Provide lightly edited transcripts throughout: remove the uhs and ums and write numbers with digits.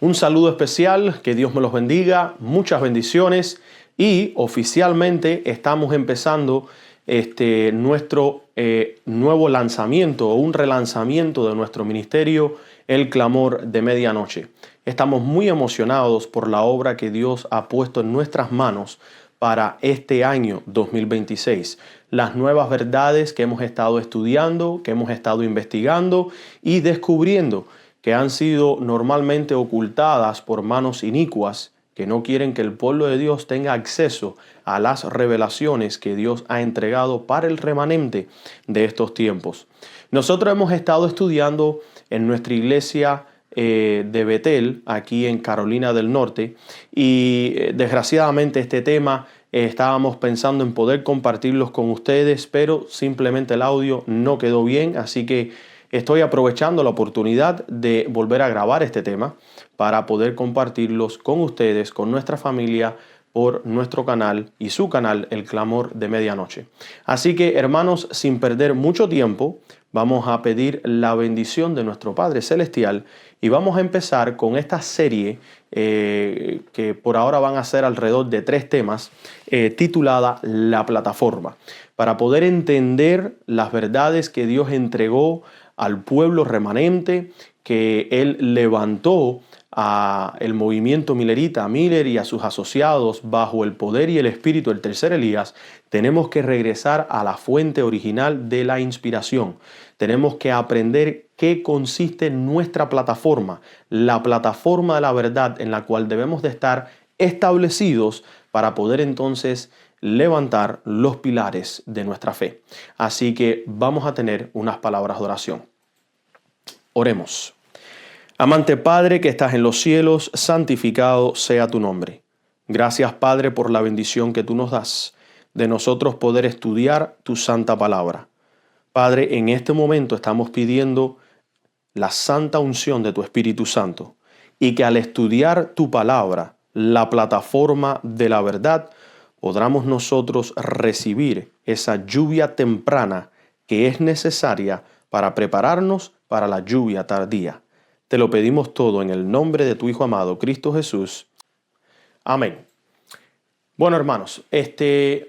Un saludo especial, que Dios me los bendiga, muchas bendiciones y oficialmente estamos empezando nuestro nuevo lanzamiento o un relanzamiento de nuestro ministerio, El Clamor de Medianoche. Estamos muy emocionados por la obra que Dios ha puesto en nuestras manos para este año 2026. Las nuevas verdades que hemos estado estudiando, que hemos estado investigando y descubriendo que han sido normalmente ocultadas por manos inicuas que no quieren que el pueblo de Dios tenga acceso a las revelaciones que Dios ha entregado para el remanente de estos tiempos. Nosotros hemos estado estudiando en nuestra iglesia de Betel, aquí en Carolina del Norte, y desgraciadamente este tema estábamos pensando en poder compartirlos con ustedes, pero simplemente el audio no quedó bien, así que estoy aprovechando la oportunidad de volver a grabar este tema para poder compartirlos con ustedes, con nuestra familia, por nuestro canal y su canal, El Clamor de Medianoche. Así que, hermanos, sin perder mucho tiempo, vamos a pedir la bendición de nuestro Padre Celestial y vamos a empezar con esta serie que por ahora van a ser alrededor de 3 temas, titulada La Plataforma, para poder entender las verdades que Dios entregó al pueblo remanente, que Él levantó a el movimiento millerita, a Miller y a sus asociados bajo el poder y el espíritu del tercer Elías. Tenemos que regresar a la fuente original de la inspiración. Tenemos que aprender qué consiste nuestra plataforma, la plataforma de la verdad en la cual debemos de estar establecidos para poder entonces levantar los pilares de nuestra fe. Así que vamos a tener unas palabras de oración. Oremos. Amante Padre que estás en los cielos, santificado sea tu nombre. Gracias, Padre, por la bendición que tú nos das de nosotros poder estudiar tu santa palabra. Padre, en este momento estamos pidiendo la santa unción de tu Espíritu Santo y que al estudiar tu palabra, la plataforma de la verdad, podamos nosotros recibir esa lluvia temprana que es necesaria para prepararnos para la lluvia tardía. Te lo pedimos todo en el nombre de tu Hijo amado, Cristo Jesús. Amén. Bueno, hermanos,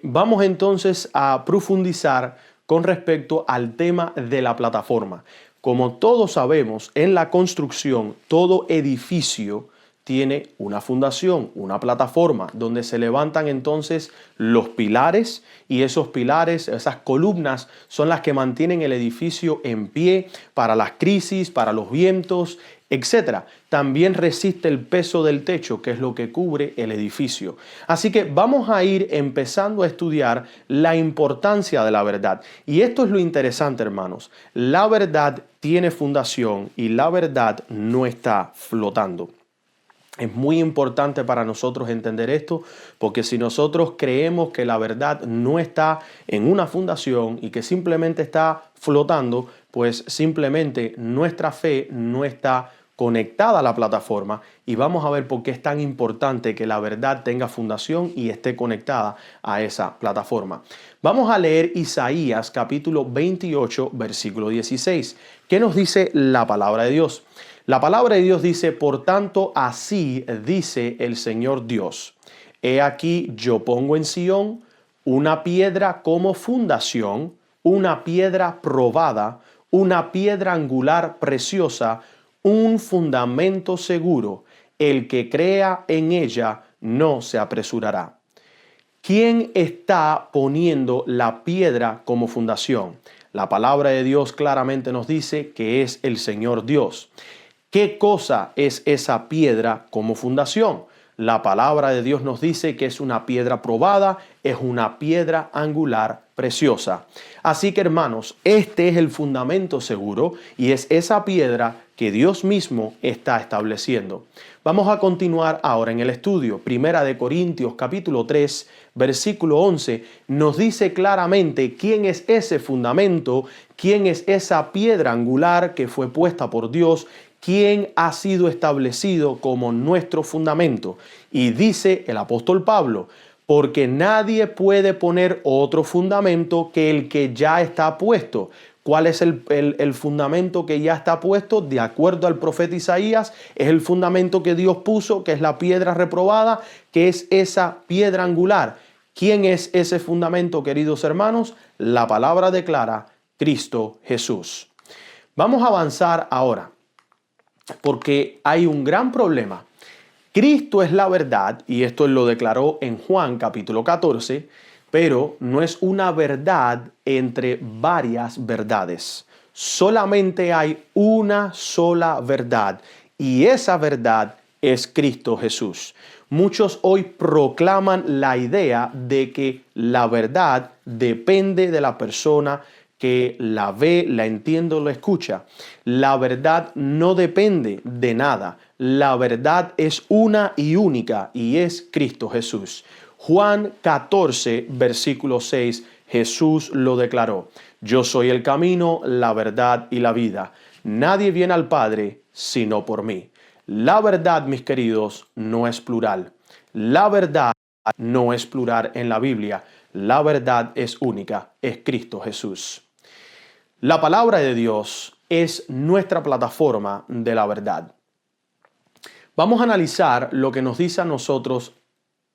vamos entonces a profundizar con respecto al tema de la plataforma. Como todos sabemos, en la construcción, todo edificio tiene una fundación, una plataforma, donde se levantan entonces los pilares y esos pilares, esas columnas, son las que mantienen el edificio en pie para las crisis, para los vientos, etc. También resiste el peso del techo, que es lo que cubre el edificio. Así que vamos a ir empezando a estudiar la importancia de la verdad. Y esto es lo interesante, hermanos. La verdad tiene fundación y la verdad no está flotando. Es muy importante para nosotros entender esto, porque si nosotros creemos que la verdad no está en una fundación y que simplemente está flotando, pues simplemente nuestra fe no está conectada a la plataforma, y vamos a ver por qué es tan importante que la verdad tenga fundación y esté conectada a esa plataforma. Vamos a leer Isaías capítulo 28, versículo 16. ¿Qué nos dice la palabra de Dios? La palabra de Dios dice: por tanto, así dice el Señor Dios. He aquí yo pongo en Sión una piedra como fundación, una piedra probada, una piedra angular preciosa, un fundamento seguro. El que crea en ella no se apresurará. ¿Quién está poniendo la piedra como fundación? La palabra de Dios claramente nos dice que es el Señor Dios. ¿Qué cosa es esa piedra como fundación? La palabra de Dios nos dice que es una piedra probada, es una piedra angular preciosa. Así que, hermanos, este es el fundamento seguro y es esa piedra que Dios mismo está estableciendo. Vamos a continuar ahora en el estudio. Primera de Corintios capítulo 3, versículo 11, nos dice claramente quién es ese fundamento, quién es esa piedra angular que fue puesta por Dios, quién ha sido establecido como nuestro fundamento. Y dice el apóstol Pablo: porque nadie puede poner otro fundamento que el que ya está puesto. ¿Cuál es el fundamento que ya está puesto? De acuerdo al profeta Isaías, es el fundamento que Dios puso, que es la piedra reprobada, que es esa piedra angular. ¿Quién es ese fundamento, queridos hermanos? La palabra declara Cristo Jesús. Vamos a avanzar ahora, porque hay un gran problema. Cristo es la verdad, y esto lo declaró en Juan capítulo 14, pero no es una verdad entre varias verdades. Solamente hay una sola verdad, y esa verdad es Cristo Jesús. Muchos hoy proclaman la idea de que la verdad depende de la persona que la ve, la entiende o la escucha. La verdad no depende de nada. La verdad es una y única, y es Cristo Jesús. Juan 14, versículo 6, Jesús lo declaró: yo soy el camino, la verdad y la vida. Nadie viene al Padre sino por mí. La verdad, mis queridos, no es plural. La verdad no es plural en la Biblia. La verdad es única, es Cristo Jesús. La palabra de Dios es nuestra plataforma de la verdad. Vamos a analizar lo que nos dice a nosotros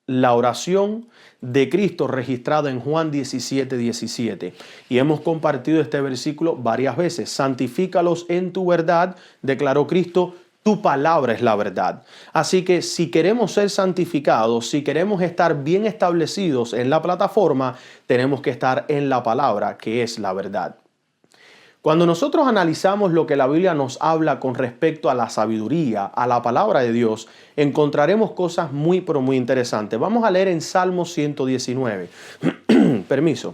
la oración de Cristo registrada en Juan 17:17. Y hemos compartido este versículo varias veces. Santifícalos en tu verdad, declaró Cristo, tu palabra es la verdad. Así que si queremos ser santificados, si queremos estar bien establecidos en la plataforma, tenemos que estar en la palabra, que es la verdad. Cuando nosotros analizamos lo que la Biblia nos habla con respecto a la sabiduría, a la palabra de Dios, encontraremos cosas muy, pero muy interesantes. Vamos a leer en Salmo 119. Permiso.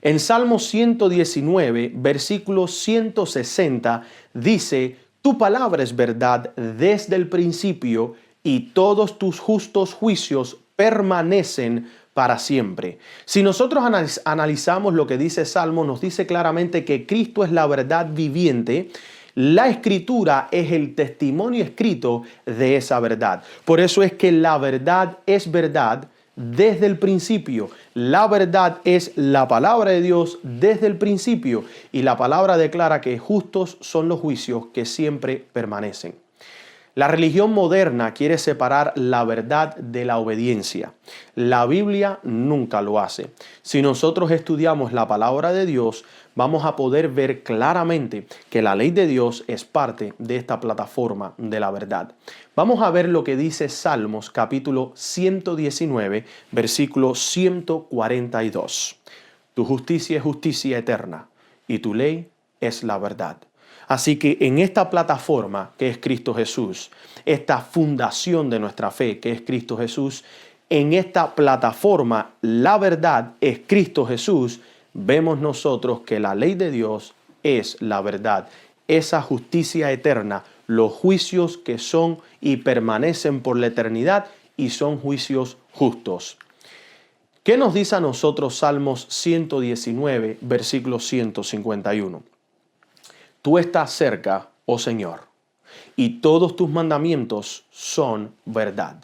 En Salmo 119, versículo 160, dice: tu palabra es verdad desde el principio, y todos tus justos juicios permanecen para siempre. Si nosotros analizamos lo que dice Salmo, nos dice claramente que Cristo es la verdad viviente. La Escritura es el testimonio escrito de esa verdad. Por eso es que la verdad es verdad desde el principio. La verdad es la palabra de Dios desde el principio. Y la palabra declara que justos son los juicios que siempre permanecen. La religión moderna quiere separar la verdad de la obediencia. La Biblia nunca lo hace. Si nosotros estudiamos la palabra de Dios, vamos a poder ver claramente que la ley de Dios es parte de esta plataforma de la verdad. Vamos a ver lo que dice Salmos capítulo 119, versículo 142. Tu justicia es justicia eterna, y tu ley es la verdad. Así que en esta plataforma que es Cristo Jesús, esta fundación de nuestra fe que es Cristo Jesús, en esta plataforma la verdad es Cristo Jesús, vemos nosotros que la ley de Dios es la verdad, esa justicia eterna, los juicios que son y permanecen por la eternidad y son juicios justos. ¿Qué nos dice a nosotros Salmos 119, versículo 151? Tú estás cerca, oh Señor, y todos tus mandamientos son verdad.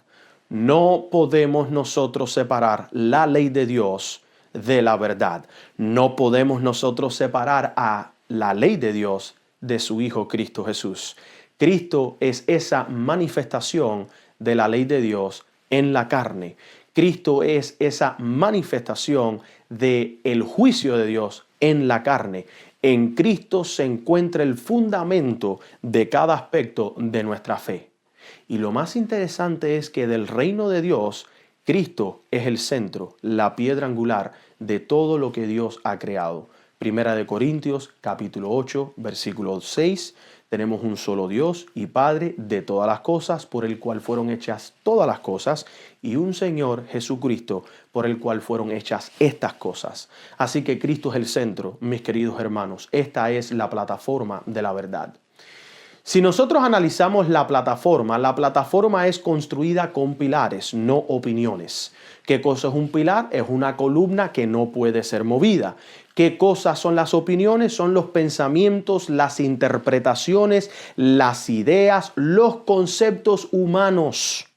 No podemos nosotros separar la ley de Dios de la verdad. No podemos nosotros separar a la ley de Dios de su Hijo Cristo Jesús. Cristo es esa manifestación de la ley de Dios en la carne. Cristo es esa manifestación del juicio de Dios en la carne. En Cristo se encuentra el fundamento de cada aspecto de nuestra fe. Y lo más interesante es que del reino de Dios, Cristo es el centro, la piedra angular de todo lo que Dios ha creado. Primera de Corintios, capítulo 8, versículo 6. Tenemos un solo Dios y Padre de todas las cosas, por el cual fueron hechas todas las cosas, y un Señor, Jesucristo, por el cual fueron hechas estas cosas. Así que Cristo es el centro, mis queridos hermanos. Esta es la plataforma de la verdad. Si nosotros analizamos la plataforma es construida con pilares, no opiniones. ¿Qué cosa es un pilar? Es una columna que no puede ser movida. ¿Qué cosas son las opiniones? Son los pensamientos, las interpretaciones, las ideas, los conceptos humanos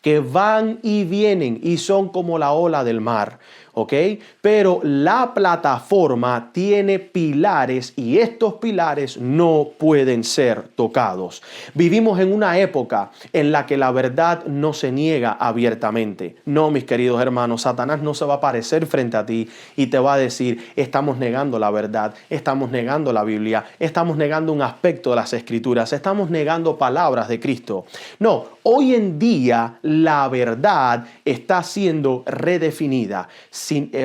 que van y vienen y son como la ola del mar. ¿Ok? Pero la plataforma tiene pilares y estos pilares no pueden ser tocados. Vivimos en una época en la que la verdad no se niega abiertamente. No, mis queridos hermanos, Satanás no se va a aparecer frente a ti y te va a decir, estamos negando la verdad, estamos negando la Biblia, estamos negando un aspecto de las Escrituras, estamos negando palabras de Cristo. No, hoy en día la verdad está siendo redefinida.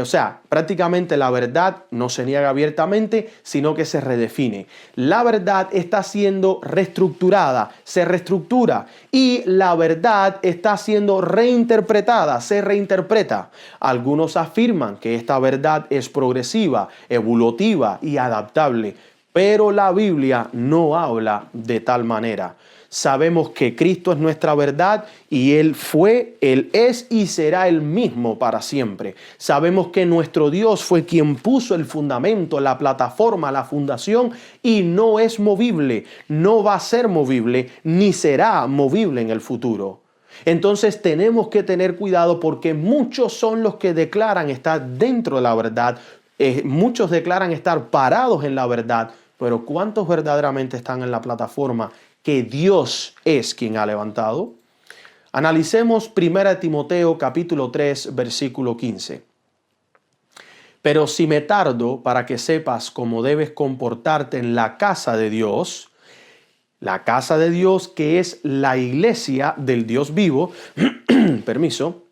O sea, prácticamente la verdad no se niega abiertamente, sino que se redefine. La verdad está siendo reestructurada, se reestructura, y la verdad está siendo reinterpretada, se reinterpreta. Algunos afirman que esta verdad es progresiva, evolutiva y adaptable, pero la Biblia no habla de tal manera. Sabemos que Cristo es nuestra verdad y Él fue, Él es y será el mismo para siempre. Sabemos que nuestro Dios fue quien puso el fundamento, la plataforma, la fundación, y no es movible, no va a ser movible ni será movible en el futuro. Entonces tenemos que tener cuidado porque muchos son los que declaran estar dentro de la verdad, muchos declaran estar parados en la verdad, pero ¿cuántos verdaderamente están en la plataforma que Dios es quien ha levantado? Analicemos 1 Timoteo capítulo 3, versículo 15. Pero si me tardo para que sepas cómo debes comportarte en la casa de Dios que es la iglesia del Dios vivo, permiso,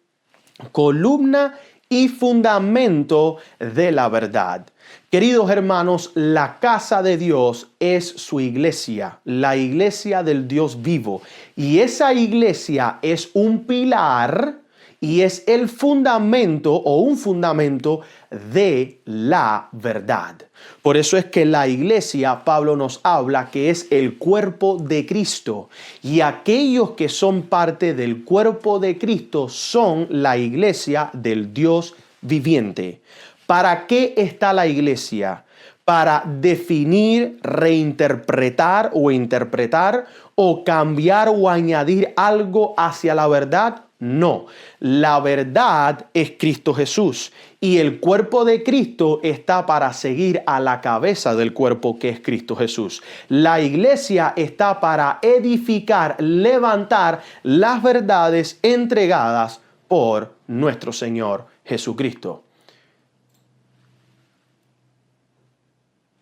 columna y fundamento de la verdad. Queridos hermanos, la casa de Dios es su iglesia, la iglesia del Dios vivo. Y esa iglesia es un pilar y es el fundamento o un fundamento de la verdad. Por eso es que la iglesia, Pablo nos habla que es el cuerpo de Cristo. Y aquellos que son parte del cuerpo de Cristo son la iglesia del Dios viviente. ¿Para qué está la iglesia? Para definir, reinterpretar o interpretar o cambiar o añadir algo hacia la verdad. No, la verdad es Cristo Jesús y el cuerpo de Cristo está para seguir a la cabeza del cuerpo que es Cristo Jesús. La iglesia está para edificar, levantar las verdades entregadas por nuestro Señor Jesucristo.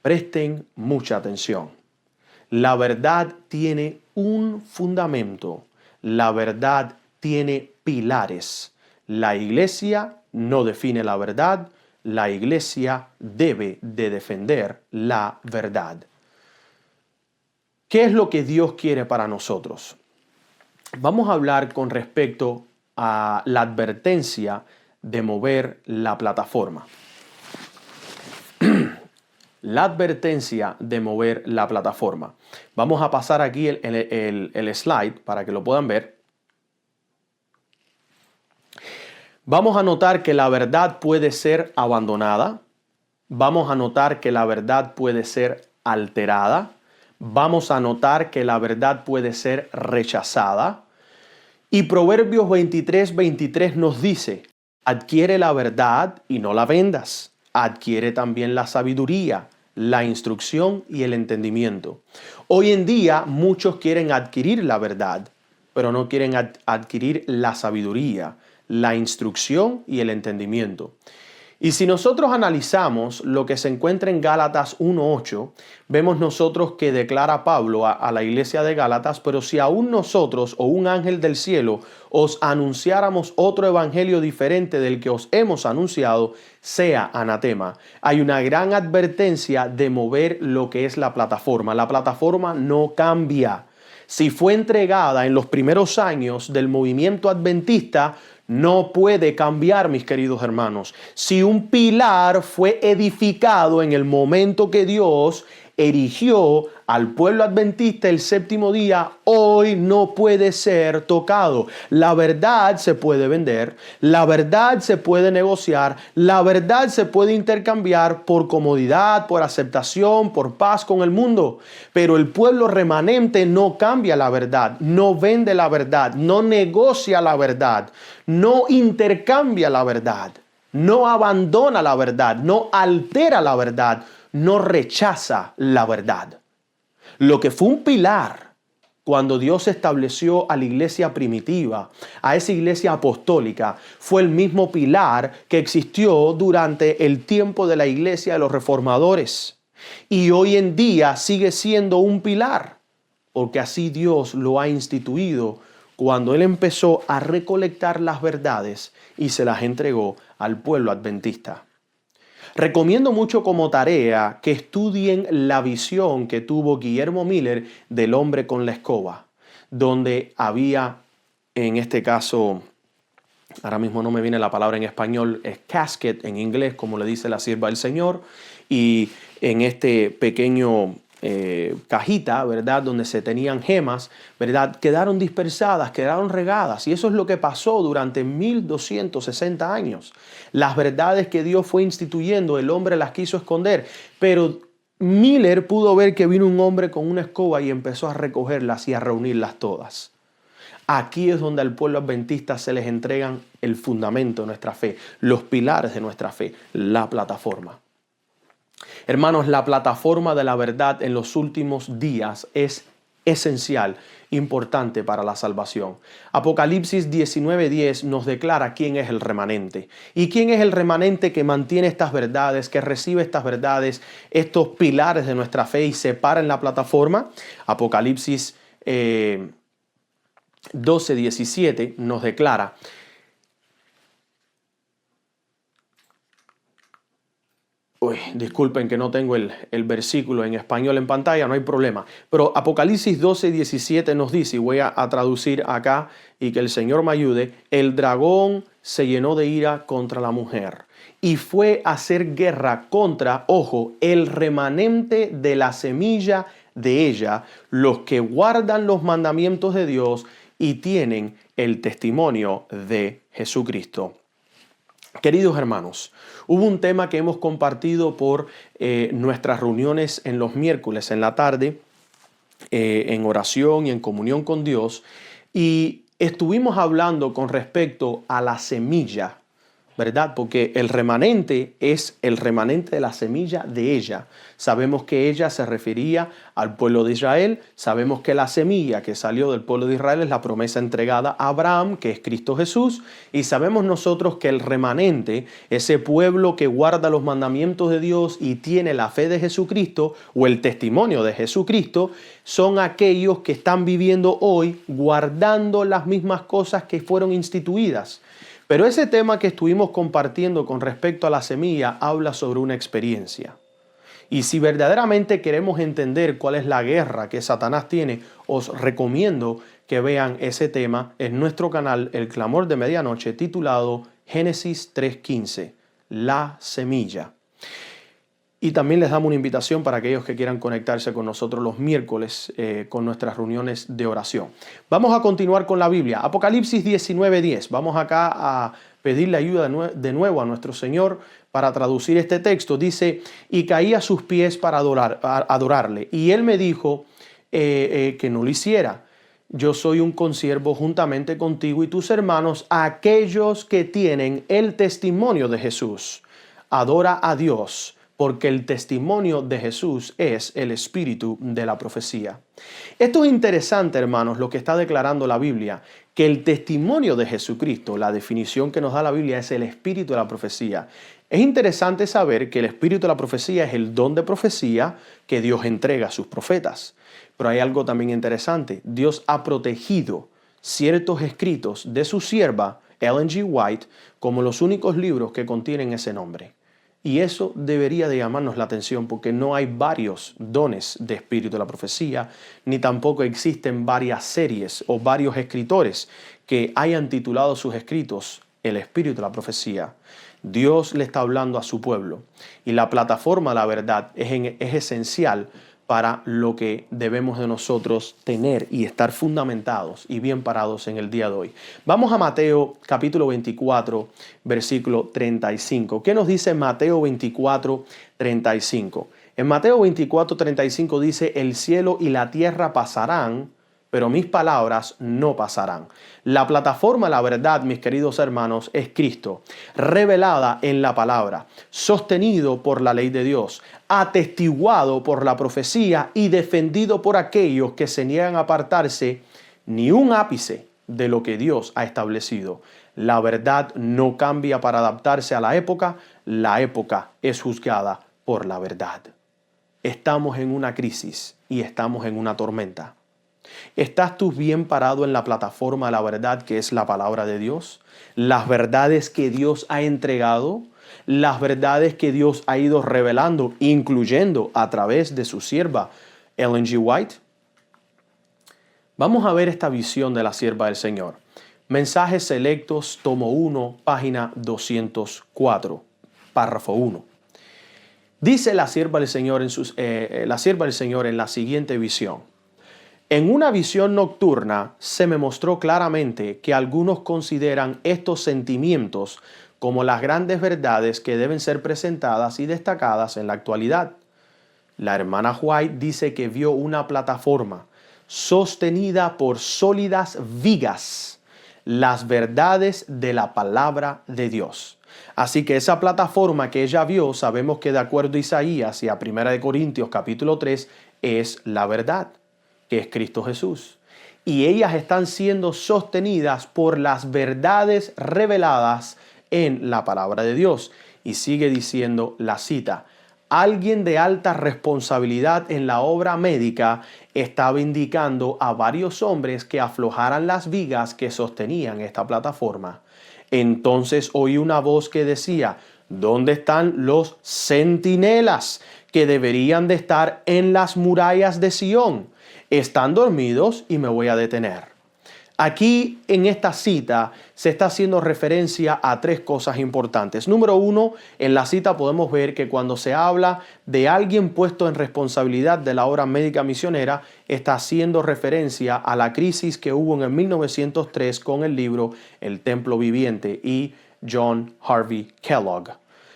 Presten mucha atención. La verdad tiene un fundamento. La verdad tiene pilares. La iglesia no define la verdad. La iglesia debe de defender la verdad. ¿Qué es lo que Dios quiere para nosotros? Vamos a hablar con respecto a la advertencia de mover la plataforma. La advertencia de mover la plataforma. Vamos a pasar aquí el slide para que lo puedan ver. Vamos a notar que la verdad puede ser abandonada. Vamos a notar que la verdad puede ser alterada. Vamos a notar que la verdad puede ser rechazada. Y Proverbios 23:23 nos dice, adquiere la verdad y no la vendas. Adquiere también la sabiduría, la instrucción y el entendimiento. Hoy en día muchos quieren adquirir la verdad, pero no quieren adquirir la sabiduría, la instrucción y el entendimiento. Y si nosotros analizamos lo que se encuentra en Gálatas 1:8, vemos nosotros que declara Pablo a la iglesia de Gálatas, pero si aún nosotros o un ángel del cielo os anunciáramos otro evangelio diferente del que os hemos anunciado, sea anatema. Hay una gran advertencia de mover lo que es la plataforma. La plataforma no cambia. Si fue entregada en los primeros años del movimiento adventista, no puede cambiar, mis queridos hermanos. Si un pilar fue edificado en el momento que Dios erigió al pueblo adventista el séptimo día, hoy no puede ser tocado. La verdad se puede vender, la verdad se puede negociar, la verdad se puede intercambiar por comodidad, por aceptación, por paz con el mundo. Pero el pueblo remanente no cambia la verdad, no vende la verdad, no negocia la verdad, no intercambia la verdad, no abandona la verdad, no altera la verdad, no rechaza la verdad. Lo que fue un pilar cuando Dios estableció a la iglesia primitiva, a esa iglesia apostólica, fue el mismo pilar que existió durante el tiempo de la iglesia de los reformadores. Y hoy en día sigue siendo un pilar, porque así Dios lo ha instituido cuando Él empezó a recolectar las verdades y se las entregó al pueblo adventista. Recomiendo mucho como tarea que estudien la visión que tuvo Guillermo Miller del hombre con la escoba, donde había, en este caso, ahora mismo no me viene la palabra en español, es casket en inglés, como le dice la sierva del Señor, y en este pequeño cajita, ¿verdad?, donde se tenían gemas, ¿verdad?, quedaron dispersadas, quedaron regadas, y eso es lo que pasó durante 1260 años. Las verdades que Dios fue instituyendo, el hombre las quiso esconder, pero Miller pudo ver que vino un hombre con una escoba y empezó a recogerlas y a reunirlas todas. Aquí es donde al pueblo adventista se les entregan el fundamento de nuestra fe, los pilares de nuestra fe, la plataforma. Hermanos, la plataforma de la verdad en los últimos días es esencial, importante para la salvación. Apocalipsis 19:10 nos declara quién es el remanente. ¿Y quién es el remanente que mantiene estas verdades, que recibe estas verdades, estos pilares de nuestra fe y se para en la plataforma? Apocalipsis 12:17 nos declara: disculpen que no tengo el versículo en español en pantalla, no hay problema. Pero Apocalipsis 12:17 nos dice, y voy a traducir acá y que el Señor me ayude: el dragón se llenó de ira contra la mujer y fue a hacer guerra contra, ojo, el remanente de la semilla de ella, los que guardan los mandamientos de Dios y tienen el testimonio de Jesucristo. Queridos hermanos, hubo un tema que hemos compartido por nuestras reuniones en los miércoles en la tarde, en oración y en comunión con Dios, y estuvimos hablando con respecto a la semilla, ¿verdad? Porque el remanente es el remanente de la semilla de ella. Sabemos que ella se refería al pueblo de Israel. Sabemos que la semilla que salió del pueblo de Israel es la promesa entregada a Abraham, que es Cristo Jesús. Y sabemos nosotros que el remanente, ese pueblo que guarda los mandamientos de Dios y tiene la fe de Jesucristo o el testimonio de Jesucristo, son aquellos que están viviendo hoy guardando las mismas cosas que fueron instituidas. Pero ese tema que estuvimos compartiendo con respecto a la semilla habla sobre una experiencia. Y si verdaderamente queremos entender cuál es la guerra que Satanás tiene, os recomiendo que vean ese tema en nuestro canal El Clamor de Medianoche, titulado Génesis 3:15, la semilla. Y también les damos una invitación para aquellos que quieran conectarse con nosotros los miércoles con nuestras reuniones de oración. Vamos a continuar con la Biblia. Apocalipsis 19:10. Vamos acá a pedirle ayuda de nuevo a nuestro Señor para traducir este texto. Dice: y caí a sus pies para adorarle. Y él me dijo que no lo hiciera. Yo soy un consiervo juntamente contigo y tus hermanos, aquellos que tienen el testimonio de Jesús. Adora a Dios, porque el testimonio de Jesús es el espíritu de la profecía. Esto es interesante, hermanos, lo que está declarando la Biblia, que el testimonio de Jesucristo, la definición que nos da la Biblia, es el espíritu de la profecía. Es interesante saber que el espíritu de la profecía es el don de profecía que Dios entrega a sus profetas. Pero hay algo también interesante. Dios ha protegido ciertos escritos de su sierva, Ellen G. White, como los únicos libros que contienen ese nombre. Y eso debería de llamarnos la atención, porque no hay varios dones de espíritu de la profecía, ni tampoco existen varias series o varios escritores que hayan titulado sus escritos El espíritu de la profecía. Dios le está hablando a su pueblo. Y la plataforma, la verdad, es esencial para lo que debemos de nosotros tener y estar fundamentados y bien parados en el día de hoy. Vamos a Mateo capítulo 24, versículo 35. ¿Qué nos dice Mateo 24, 35? En Mateo 24, 35 dice, el cielo y la tierra pasarán, pero mis palabras no pasarán. La plataforma, la verdad, mis queridos hermanos, es Cristo, revelada en la palabra, sostenido por la ley de Dios, atestiguado por la profecía y defendido por aquellos que se niegan a apartarse ni un ápice de lo que Dios ha establecido. La verdad no cambia para adaptarse a la época es juzgada por la verdad. Estamos en una crisis y estamos en una tormenta. ¿Estás tú bien parado en la plataforma de la verdad que es la palabra de Dios? Las verdades que Dios ha entregado, las verdades que Dios ha ido revelando, incluyendo a través de su sierva Ellen G. White. Vamos a ver esta visión de la sierva del Señor. Mensajes selectos, tomo 1, página 204, párrafo 1. Dice la sierva del Señor en la siguiente visión. En una visión nocturna se me mostró claramente que algunos consideran estos sentimientos como las grandes verdades que deben ser presentadas y destacadas en la actualidad. La hermana White dice que vio una plataforma sostenida por sólidas vigas, las verdades de la palabra de Dios. Así que esa plataforma que ella vio, sabemos que de acuerdo a Isaías y a 1 Corintios capítulo 3, es la verdad, que es Cristo Jesús. Y ellas están siendo sostenidas por las verdades reveladas en la palabra de Dios. Y sigue diciendo la cita, alguien de alta responsabilidad en la obra médica estaba indicando a varios hombres que aflojaran las vigas que sostenían esta plataforma. Entonces oí una voz que decía, ¿dónde están los centinelas que deberían de estar en las murallas de Sión? Están dormidos y me voy a detener. Aquí en esta cita se está haciendo referencia a tres cosas importantes. Número uno, en la cita podemos ver que cuando se habla de alguien puesto en responsabilidad de la obra médica misionera, está haciendo referencia a la crisis que hubo en el 1903 con el libro El Templo Viviente y John Harvey Kellogg.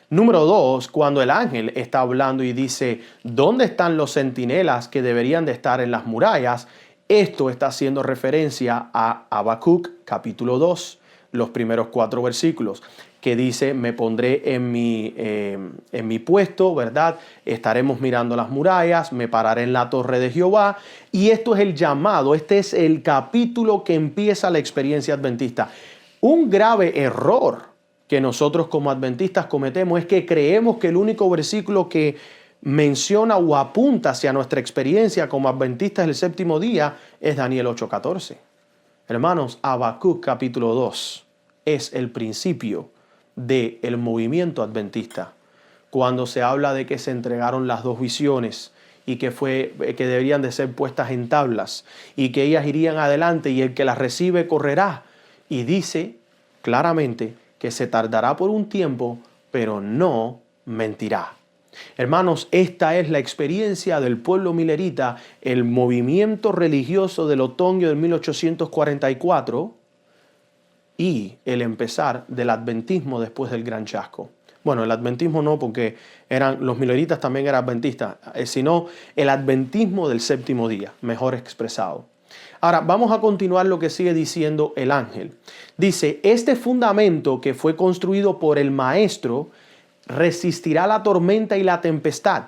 Número 2, cuando el ángel está hablando y dice, ¿dónde están los centinelas que deberían de estar en las murallas? Esto está haciendo referencia a Habacuc capítulo 2, los primeros 4 versículos, que dice, me pondré en mi puesto, ¿verdad? Estaremos mirando las murallas, me pararé en la torre de Jehová. Y esto es el llamado, este es el capítulo que empieza la experiencia adventista. Un grave error que nosotros como adventistas cometemos es que creemos que el único versículo que menciona o apunta hacia nuestra experiencia como adventistas del séptimo día es Daniel 8:14. Hermanos, Habacuc capítulo 2 es el principio del movimiento adventista. Cuando se habla de que se entregaron las dos visiones y que deberían de ser puestas en tablas y que ellas irían adelante y el que las recibe correrá. Y dice claramente que se tardará por un tiempo, pero no mentirá. Hermanos, esta es la experiencia del pueblo milerita, el movimiento religioso del otoño de 1844 y el empezar del adventismo después del Gran Chasco. Bueno, el adventismo no, porque los mileritas también eran adventistas, sino el adventismo del séptimo día, mejor expresado. Ahora, vamos a continuar lo que sigue diciendo el ángel. Dice, este fundamento que fue construido por el maestro resistirá la tormenta y la tempestad.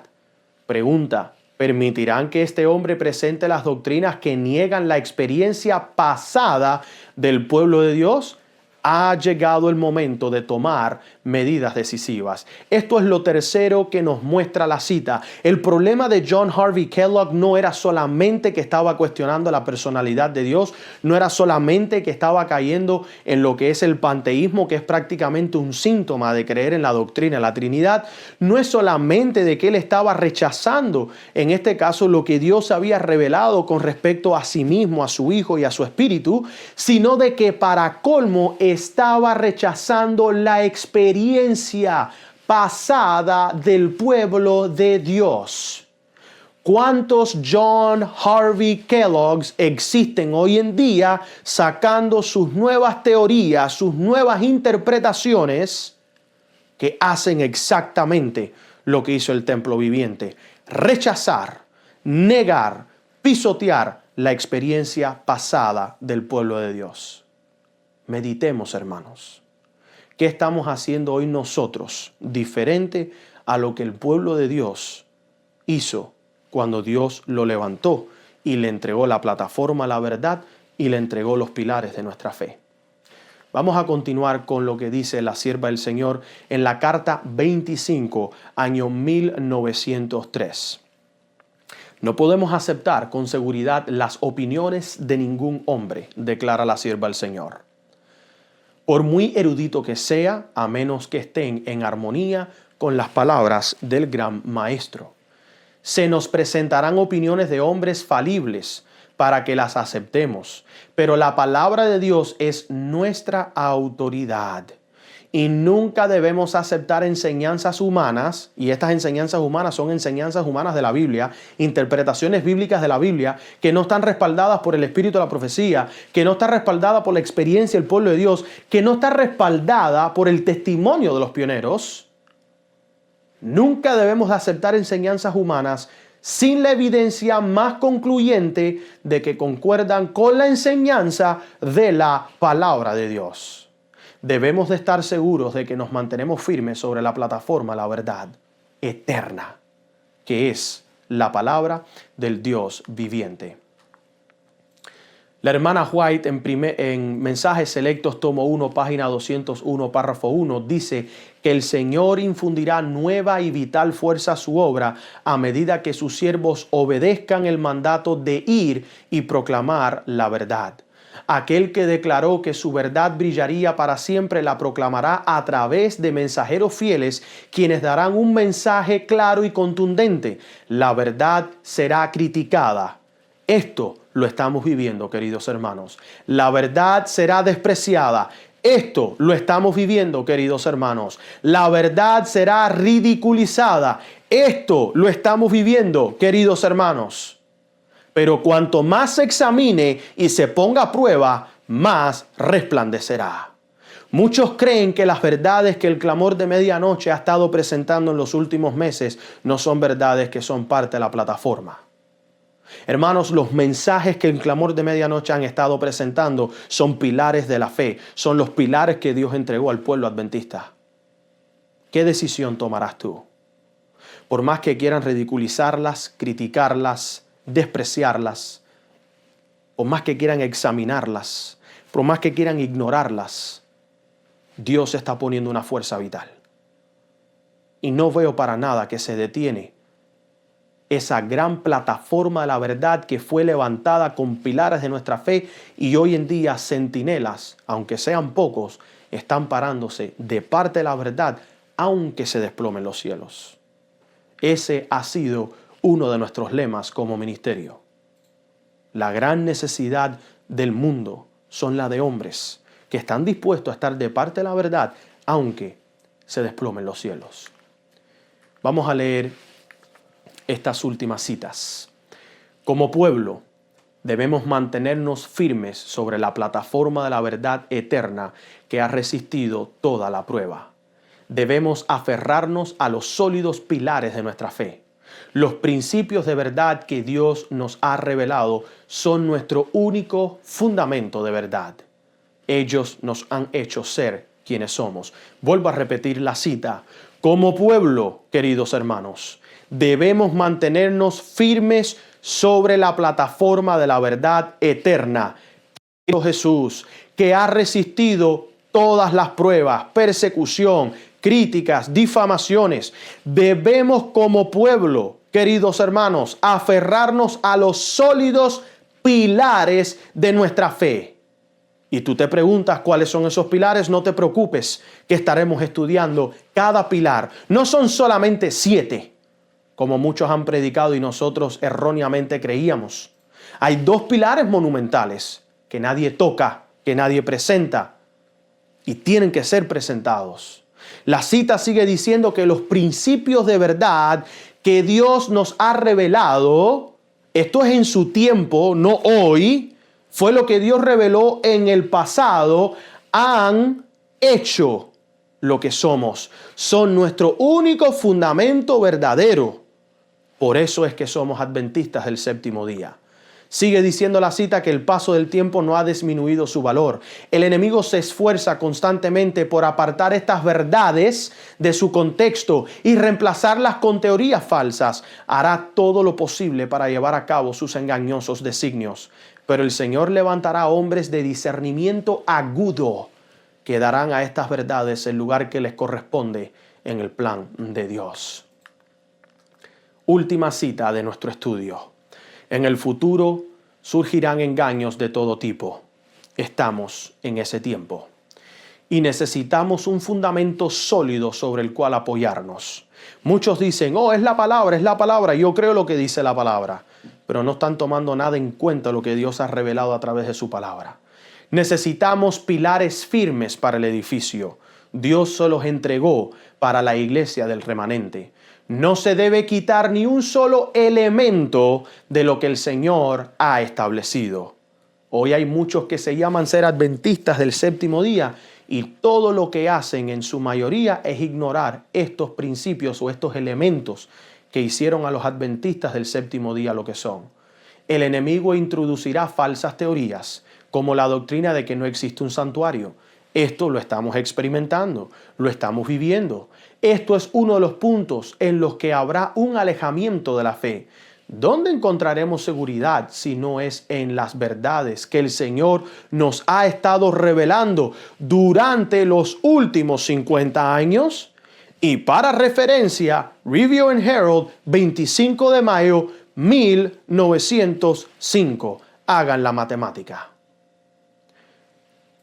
Pregunta, ¿permitirán que este hombre presente las doctrinas que niegan la experiencia pasada del pueblo de Dios? Ha llegado el momento de tomar medidas decisivas. Esto es lo tercero que nos muestra la cita. El problema de John Harvey Kellogg no era solamente que estaba cuestionando la personalidad de Dios, no era solamente que estaba cayendo en lo que es el panteísmo, que es prácticamente un síntoma de creer en la doctrina de la Trinidad. No es solamente de que él estaba rechazando, en este caso, lo que Dios había revelado con respecto a sí mismo, a su Hijo y a su Espíritu, sino de que para colmo estaba rechazando la experiencia pasada del pueblo de Dios. ¿Cuántos John Harvey Kellogg's existen hoy en día sacando sus nuevas teorías, sus nuevas interpretaciones que hacen exactamente lo que hizo el templo viviente? Rechazar, negar, pisotear la experiencia pasada del pueblo de Dios. Meditemos, hermanos. ¿Qué estamos haciendo hoy nosotros diferente a lo que el pueblo de Dios hizo cuando Dios lo levantó y le entregó la plataforma, la verdad, y le entregó los pilares de nuestra fe? Vamos a continuar con lo que dice la sierva del Señor en la carta 25, año 1903. No podemos aceptar con seguridad las opiniones de ningún hombre, declara la sierva del Señor, por muy erudito que sea, a menos que estén en armonía con las palabras del gran maestro. Se nos presentarán opiniones de hombres falibles para que las aceptemos, pero la palabra de Dios es nuestra autoridad. Y nunca debemos aceptar enseñanzas humanas, y estas enseñanzas humanas son enseñanzas humanas de la Biblia, interpretaciones bíblicas de la Biblia, que no están respaldadas por el espíritu de la profecía, que no está respaldada por la experiencia del pueblo de Dios, que no está respaldada por el testimonio de los pioneros. Nunca debemos aceptar enseñanzas humanas sin la evidencia más concluyente de que concuerdan con la enseñanza de la palabra de Dios. Debemos de estar seguros de que nos mantenemos firmes sobre la plataforma, la verdad eterna, que es la palabra del Dios viviente. La hermana White en Mensajes Selectos, tomo 1, página 201, párrafo 1, dice que el Señor infundirá nueva y vital fuerza a su obra a medida que sus siervos obedezcan el mandato de ir y proclamar la verdad. Aquel que declaró que su verdad brillaría para siempre la proclamará a través de mensajeros fieles, quienes darán un mensaje claro y contundente. La verdad será criticada. Esto lo estamos viviendo, queridos hermanos. La verdad será despreciada. Esto lo estamos viviendo, queridos hermanos. La verdad será ridiculizada. Esto lo estamos viviendo, queridos hermanos. Pero cuanto más se examine y se ponga a prueba, más resplandecerá. Muchos creen que las verdades que el clamor de medianoche ha estado presentando en los últimos meses no son verdades que son parte de la plataforma. Hermanos, los mensajes que el clamor de medianoche han estado presentando son pilares de la fe, son los pilares que Dios entregó al pueblo adventista. ¿Qué decisión tomarás tú? Por más que quieran ridiculizarlas, criticarlas, despreciarlas, por más que quieran examinarlas, por más que quieran ignorarlas, Dios está poniendo una fuerza vital. Y no veo para nada que se detiene esa gran plataforma de la verdad que fue levantada con pilares de nuestra fe, y hoy en día centinelas, aunque sean pocos, están parándose de parte de la verdad, aunque se desplomen los cielos. Ese ha sido uno de nuestros lemas como ministerio. La gran necesidad del mundo son la de hombres que están dispuestos a estar de parte de la verdad, aunque se desplomen los cielos. Vamos a leer estas últimas citas. Como pueblo, debemos mantenernos firmes sobre la plataforma de la verdad eterna que ha resistido toda la prueba. Debemos aferrarnos a los sólidos pilares de nuestra fe. Los principios de verdad que Dios nos ha revelado son nuestro único fundamento de verdad. Ellos nos han hecho ser quienes somos. Vuelvo a repetir la cita. Como pueblo, queridos hermanos, debemos mantenernos firmes sobre la plataforma de la verdad eterna. Jesús, que ha resistido todas las pruebas, persecución, críticas, difamaciones. Debemos como pueblo, queridos hermanos, aferrarnos a los sólidos pilares de nuestra fe. Y tú te preguntas cuáles son esos pilares. No te preocupes, que estaremos estudiando cada pilar. No son solamente 7, como muchos han predicado y nosotros erróneamente creíamos. Hay 2 pilares monumentales que nadie toca, que nadie presenta, y tienen que ser presentados. La cita sigue diciendo que los principios de verdad que Dios nos ha revelado, esto es en su tiempo, no hoy, fue lo que Dios reveló en el pasado, han hecho lo que somos. Son nuestro único fundamento verdadero. Por eso es que somos adventistas del séptimo día. Sigue diciendo la cita que el paso del tiempo no ha disminuido su valor. El enemigo se esfuerza constantemente por apartar estas verdades de su contexto y reemplazarlas con teorías falsas. Hará todo lo posible para llevar a cabo sus engañosos designios. Pero el Señor levantará hombres de discernimiento agudo que darán a estas verdades el lugar que les corresponde en el plan de Dios. Última cita de nuestro estudio. En el futuro surgirán engaños de todo tipo. Estamos en ese tiempo. Y necesitamos un fundamento sólido sobre el cual apoyarnos. Muchos dicen, es la palabra. Yo creo lo que dice la palabra. Pero no están tomando nada en cuenta lo que Dios ha revelado a través de su palabra. Necesitamos pilares firmes para el edificio. Dios se los entregó para la iglesia del remanente. No se debe quitar ni un solo elemento de lo que el Señor ha establecido. Hoy hay muchos que se llaman ser adventistas del séptimo día y todo lo que hacen en su mayoría es ignorar estos principios o estos elementos que hicieron a los adventistas del séptimo día lo que son. El enemigo introducirá falsas teorías, como la doctrina de que no existe un santuario. Esto lo estamos experimentando, lo estamos viviendo. Esto es uno de los puntos en los que habrá un alejamiento de la fe. ¿Dónde encontraremos seguridad si no es en las verdades que el Señor nos ha estado revelando durante los últimos 50 años? Y para referencia, Review and Herald, 25 de mayo 1905. Hagan la matemática.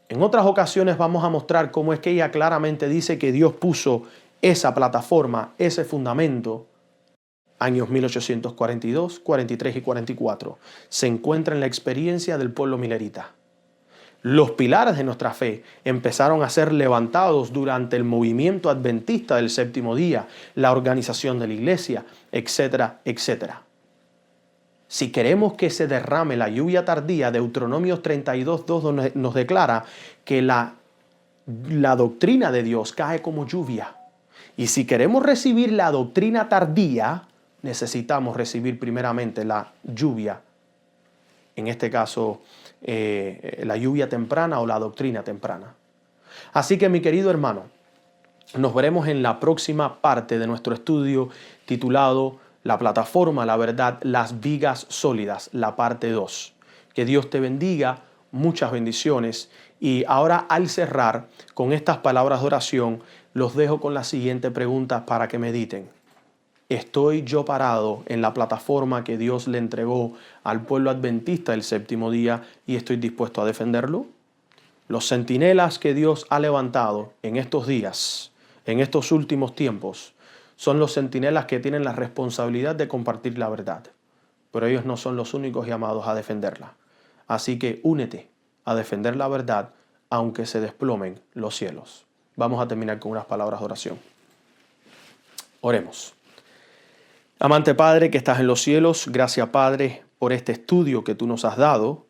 En otras ocasiones vamos a mostrar cómo es que ella claramente dice que Dios puso esa plataforma, ese fundamento, años 1842, 43 y 44. Se encuentra en la experiencia del pueblo milerita. Los pilares de nuestra fe empezaron a ser levantados durante el movimiento adventista del séptimo día, la organización de la iglesia, etcétera, etcétera. Si queremos que se derrame la lluvia tardía, Deuteronomio 32:2 nos declara que la doctrina de Dios cae como lluvia. Y si queremos recibir la doctrina tardía, necesitamos recibir primeramente la lluvia. En este caso, la lluvia temprana o la doctrina temprana. Así que, mi querido hermano, nos veremos en la próxima parte de nuestro estudio titulado La plataforma, la verdad, las vigas sólidas, la parte 2. Que Dios te bendiga, muchas bendiciones. Y ahora, al cerrar con estas palabras de oración, los dejo con las siguientes preguntas para que mediten. ¿Estoy yo parado en la plataforma que Dios le entregó al pueblo adventista el séptimo día y estoy dispuesto a defenderlo? Los centinelas que Dios ha levantado en estos días, en estos últimos tiempos, son los centinelas que tienen la responsabilidad de compartir la verdad. Pero ellos no son los únicos llamados a defenderla. Así que únete a defender la verdad aunque se desplomen los cielos. Vamos a terminar con unas palabras de oración. Oremos. Amante Padre que estás en los cielos, gracias Padre por este estudio que tú nos has dado.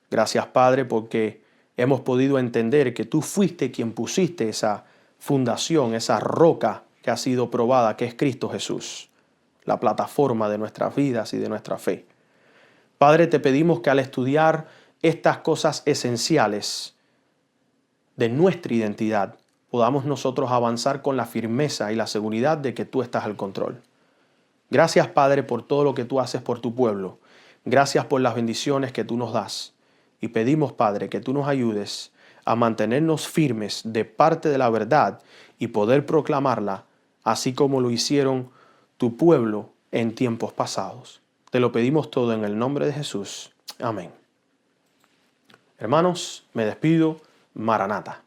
Gracias Padre porque hemos podido entender que tú fuiste quien pusiste esa fundación, esa roca que ha sido probada, que es Cristo Jesús, la plataforma de nuestras vidas y de nuestra fe. Padre, te pedimos que al estudiar estas cosas esenciales de nuestra identidad, podamos nosotros avanzar con la firmeza y la seguridad de que tú estás al control. Gracias, Padre, por todo lo que tú haces por tu pueblo. Gracias por las bendiciones que tú nos das. Y pedimos, Padre, que tú nos ayudes a mantenernos firmes de parte de la verdad y poder proclamarla, así como lo hicieron tu pueblo en tiempos pasados. Te lo pedimos todo en el nombre de Jesús. Amén. Hermanos, me despido. Maranata.